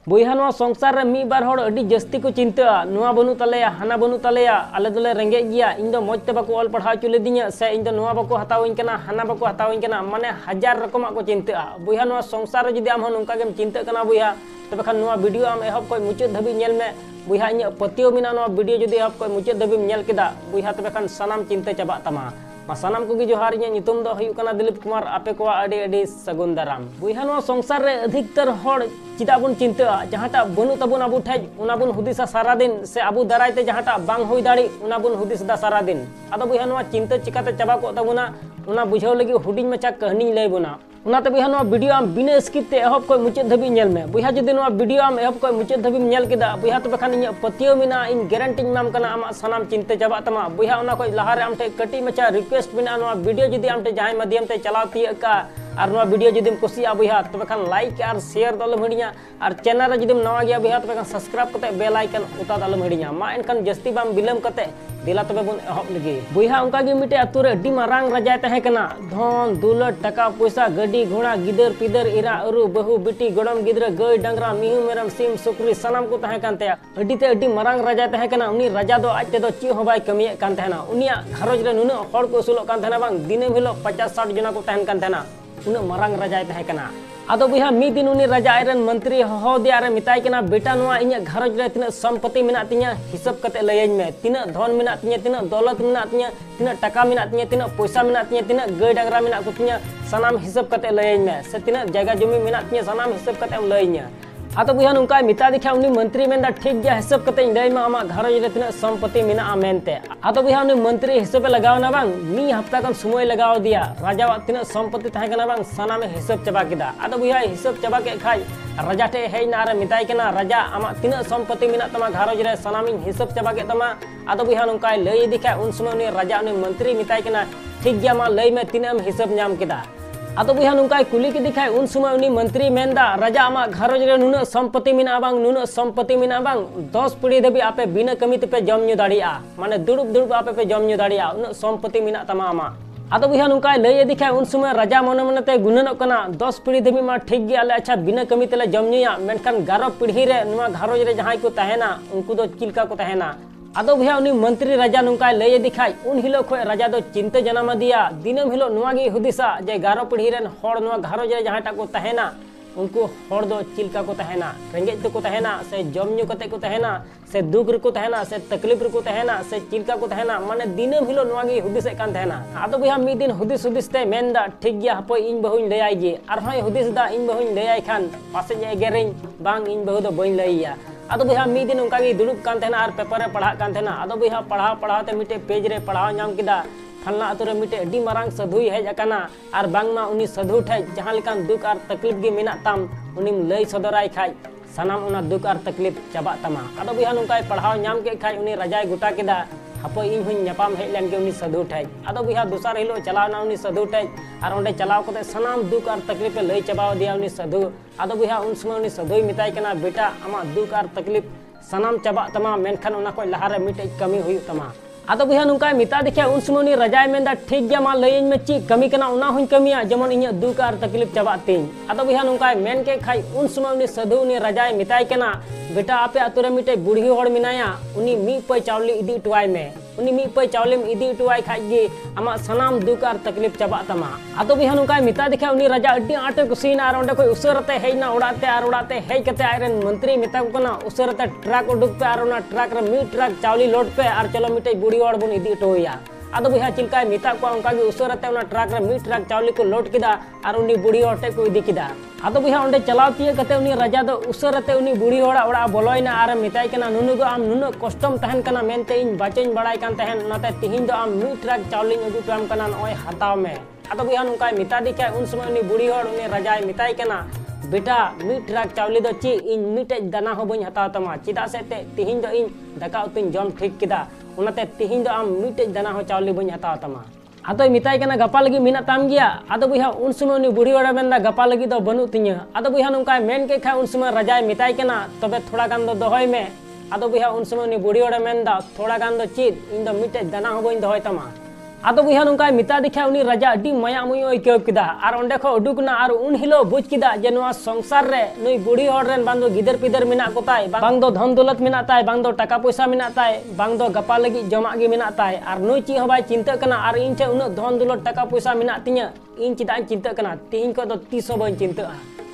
बुइहा नवा संसार रे मी बार हड़ अडी जस्ती को चिंता नुआ बनु तलेया हाना बनु तलेया आले दोले रेंगे गिया इन दो मौज ते बाको ऑल पढ़ा चुले दिया से इन दो नुआ बाको हताविन कना हाना बाको हताविन कना माने हजार रकम को चिंता बुइहा नवा संसार जुदी आम नोंका गेम चिंता कना बुइहा तबे खान नुआ वीडियो आम एहब को मुचाद धाबी नेल मे बुइहा इन पतियो मिना नुआ वीडियो जुदी एहब को मुचाद धाबी नेल केदा बुइहा तबे खान सनाम चिंता चाबा तमा सानाम को जोहार इन नितुम दो हुयुग कना दिलीप कुमार आपे को अडी अडी सगुन दाराम बुइहा नवा संसार रे अधिकतर हड़ चिदा बुन चिंता जहाटा बनु तबुन अबु ठेज उना बुन हुदिसा सारा दिन से अबु दारायते जहाटा बांग होई दाड़ी उना बुन हुदिस दा सारा दिन आदो बुइहा नवा चिंता चिकाते चाबा को तबुना उना बुझाव लगी हुडिंग मचा कहानी लय बुना उनाते बुइहा नवा वीडियो आम बिना स्किप ते एहब को मुचाद धाबी नेल मे बुइहा जदि नवा वीडियो आम एहब को मुचाद धाबी नेल केदा बुइहा तबे खान इन पतियो मिना इन गारंटी माम कना आमा सनाम चिंता चाबा तमा बुइहा उना को लहारे आमटे कटी मचा रिक्वेस्ट बिना नवा वीडियो जदि आमटे जहां माध्यम ते चलाव तिया का और नवा वीडियो जदि कुसिया बुइहा तबे खान लाइक और शेयर दलम हडिया और चैनल रे जदि नवा गया बुइहा तबे खान सब्सक्राइब कते बेल आइकन उता दलम हडिया मा एनखान जस्ती बाम बिलम कते दिला तबे बुन एहब लगी बुइहा उनका गे मिटे अतु रे अड्डी मारांग राजा तहे कना धन दौलत टका पैसा गाड़ी घोड़ा गिदर पिदर इरा अरु बहु बिटी गड़म गिदरा गय डंगरा मिहु मेरम सिम सुकरी सनाम को तहे कानते अड्डी ते अड्डी मारांग राजा तहे कना उनी राजा दो आज ते दो ची होबाय कमिये कान तहेना उनिया घरज रे नुन हड़ को सुलो कान तहेना बांग दिने हिलो 50-60 जना को तहन कान तहेना उन मारांग राजा तहे कना आदो बुइहा मी दिन उनी राजा आयरन मंत्री हो दिया रे मिताय कना बेटा नुआ इnya घरज रे तिना संपत्ति मेना तिnya हिसाब कते लयन में तिना धन मेना तिnya तिना दौलत मेना तिnya तिना टका मेना तिnya तिना पैसा मेना तिnya तिना गय डांगरा मेना को तिnya सनाम हिसाब कते लयन में से तिना जगह जमी मेना तिnya सनाम हिसाब कते लयnya आतो बुइहा नुका मिता दिखा उनी मंत्री मेंदा ठीक गया हिसाब कते लय मा आमा घरज रे तिना संपत्ति मेना आमेनते आतो बुइहा उनी मंत्री हिसाब लगावना बांग मी हफ्ता कन समय लगाव दिया राजा वा तिना संपत्ति तहे कना बांग सनाम हिसाब चबा केदा आतो बुइहा हिसाब चबा के खाय राजा ठे हेय ना रे मिताय कना राजा आमा तिना संपत्ति मेना तमा घरज रे सनाम हिसाब चबा के तमा आतो बुइहा नुका लय दिखा उन समय उनी राजा उनी मंत्री मिताय कना ठीक गया मा लय में तिना हिसाब नाम केदा आतो बुइहा नुका कुली के दिखाय उन समय उनी मंत्री मेंदा राजा आमा घरज रे नुना संपत्ति मेना बांग नुना संपत्ति मेना बांग 10 पीढ़ी धबी आपे बिना कमी ते पे जम न्यू दाड़िया माने दुड़ुब दुड़ुब आपे पे जम न्यू दाड़िया उन संपत्ति मेना तमा आमा आतो बुइहा नुका लय दिखाय उन समय राजा मने मने ते गुननो कना 10 पीढ़ी धबी मा ठीक गया ले अच्छा बिना कमी तेले जम न्यूया मेनखान 11 पीढ़ी रे नुआ घरज रे जहां को तहेना उनको दो चिलका को तहेना आदो बुइहा उनी मंत्री राजा नुका लय दिखाय उन हिलो खो राजा दो चिंता जनामा दिया दिनम हिलो नुआ गी हुदिसा जे 11 पीढ़ी रेन हड़ नुआ घरज रे जहां को तहेना उनको हड़ दो चिलका को तहेना रेंगेज तो को तहेना से जमन्यू कते को तहेना से दुख रे को तहेना से तकलीफ रे को तहेना से चिलका को तहेना माने दिनम हिलो नुआ गी हुदिसे कान तहेना आदो बुइहा मी दिन हुदिस हुदिस ते मेनदा ठीक गया हपो इन बहुन लय आइगे आर होय हुदिस दा इन बहुन लय आइ खान पासे जे गेरेन बांग इन बहु दो बइन लइया आदो बुइहा मी दिन उनका गी दुड़ुब कान तहेना और पेपर रे पढ़ा कान तहेना आदो बुइहा पढ़ा ते मिटे पेज रे पढ़ाव नाम किदा फलना अतु रे मिटे अडी मारांग साधुई हेज अकाना और बांगमा उनी साधु ठे जहां लेकान दुख और तकलीफ गे मेना ताम उनी लय सदराय खाय सनाम उना दुख और तकलीफ चाबा तमा आदो बुइहा नुका पढ़ाव नाम के खाय उनी राजाय गोटा केदा हपो इन हुन नपाम हेज लेन के उनी साधु ठे आदो बुइहा दूसर हिलो चलावना उनी साधु ठे और ओंडे चलाव कते सनाम दुख और तकलीफ लय चाबाव दिया उनी साधु आदो बुइहा उन समय उनी साधुई मिताय कना बेटा आमा दुख और तकलीफ सनाम चाबा तमा मेनखान उना को लहारे मिटे कमी हुई तमा आदो बुइहा नुका मिता दिखे उन समय उनी राजाय मेंदा ठीक गया मा लयन में ची कमी कना उना हुन कमिया जेमन इnya दुख और तकलीफ चाबा तीन आदो बुइहा नुका मेन के खाय उन समय उनी साधु उनी राजाय मिताय कना बेटा आपे अतु रे मिटे बुढ़ी हड़ मिनाया उनी मी पै चावली इदी टुवाय में उनी मी पै चावले में इदी टुवाय खाय गे आमा सनाम दुख और तकलीफ चाबा तमा आदो बुइहा नुका मिता दिखे उनी राजा अड्डी आटे कुसीना और ओंडे कोई उसरते हेना उड़ाते हेय कते आयरन मंत्री मिता को कना उसरते ट्रक उडुक पे और ओना ट्रक रे मी ट्रक चावली लोड पे और चलो मिटे बुढ़ी हड़ बुन इदी टोया आदो बुइहा चिलका मिता को उनका गे उसरते ओना ट्रक रे मी ट्रक चावली को लोड किदा और उनी बुढ़ी हड़े को इदी किदा आदो बुइहा ओंडे चलाव तिए कते उनी राजा दो उसरते उनी बुढ़ी हड़ा ओड़ा बोलोयना और मिताय कना नुनुगो आम नुनु कष्टम तहन कना मेनते इन बाचेन बड़ाय कान तहन नाते तिहिन दो आम मी ट्रक चावली अगु पेम कना नय हताव में आदो बुइहा नुका मिता दिखे उन समय उनी बुढ़ी हड़ उनी राजाय मिताय कना बेटा मी ट्रक चावली दो ची इन मिटे दाना हो बइन हताव तमा चिदा से ते तिहिन दो इन दाका उतुन जम ठीक किदा उनाते तिहिन दो आम मिटे दाना हो चावली बइन हताव तमा आदो मिताय कना गपा लगी मेना ताम गया आदो बुइहा उन समय उनी बुढ़ी हड़ा मेंदा गपा लगी दो बनु तिnya आदो बुइहा नुका मेन के खाय उन समय राजाय मिताय कना तबे थोड़ा गान दो दोहय में आदो बुइहा उन समय उनी बुढ़ी हड़ा मेंदा थोड़ा गान दो चीज इन दो मिटे दाना हो बइन दोहय तमा आदो बुया नौका मिता देखा उनी राजा अड्डी माया मुई अइकव किदा आर ओंडे खो उडुकना आर उन हिलो बुझ किदा जे नोआ संसार रे नुई बुढ़ी हर रेन बांग दो गिदर पिदर मेना को ताय बांग दो धन दौलत मेना ताय बांग दो टाका पैसा मेना ताय बांग दो गपा लगी जमा गे मेना ताय आर नुई ची हो बाय चिंता कना आर इन चे उन धन दौलत टाका पैसा मेना तिया इन चिदा चिंता कना तेहिं को दो तीसो बन चिंता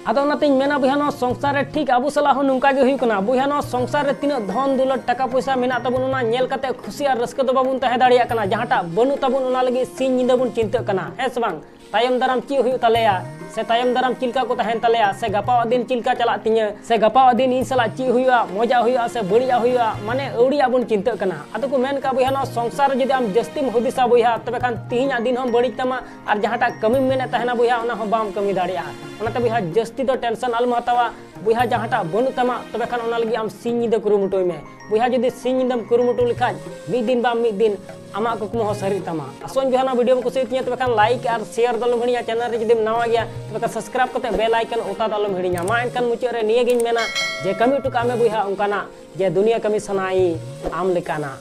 आदो नातिन मेना बुया नो संसार रे ठीक आबु सला हो नुका गे हुई कना बुया नो संसार रे तिना धन दौलत टाका पैसा मेना तबुन उना नेल कते खुशी आर रस्क दो बाबुन तहे दाड़िया कना जहाटा बनु तबुन उना लगी सिन निंदा बुन चिंता कना है सबांग तायम दाराम ची हुई तलेया से तायम दाराम चिलका को तहन तलेया से गपा दिन चिलका चला तिया से गपा दिन इन सला ची हुआ मजा हुआ से बढ़िया हुआ माने औड़िया बुन चिंता कना आदो को मेन का बुया नो संसार जदि आम जस्ती हुदिसा बुया तबे खान तिहिना दिन हम बड़ी तमा आर जहाटा कमी मेने तहना बुया उना हो बाम कमी दाड़िया उना तबे जस्ती तो टेंशन अलम हतावा बुया जहाटा बनु तमा तबे खान उना लगी आम सिन निदा कुरुमुटोय में बुया जदि सिन निदम कुरुमुटो लिखाज मिद दिन बा मिद दिन आमा कुकमो हो सरी तमा असोन बुया ना वीडियो को कुसियतिया तबे खान लाइक और शेयर दलम हणिया चैनल रे जदि नवा गया तबे खान सब्सक्राइब कते बेल आइकन ओता दलम हणिया मा एनकन मुचे रे निये गिन मेना जे कमी टुका में बुया उनकाना जे दुनिया कमी सनाई आम लेकाना।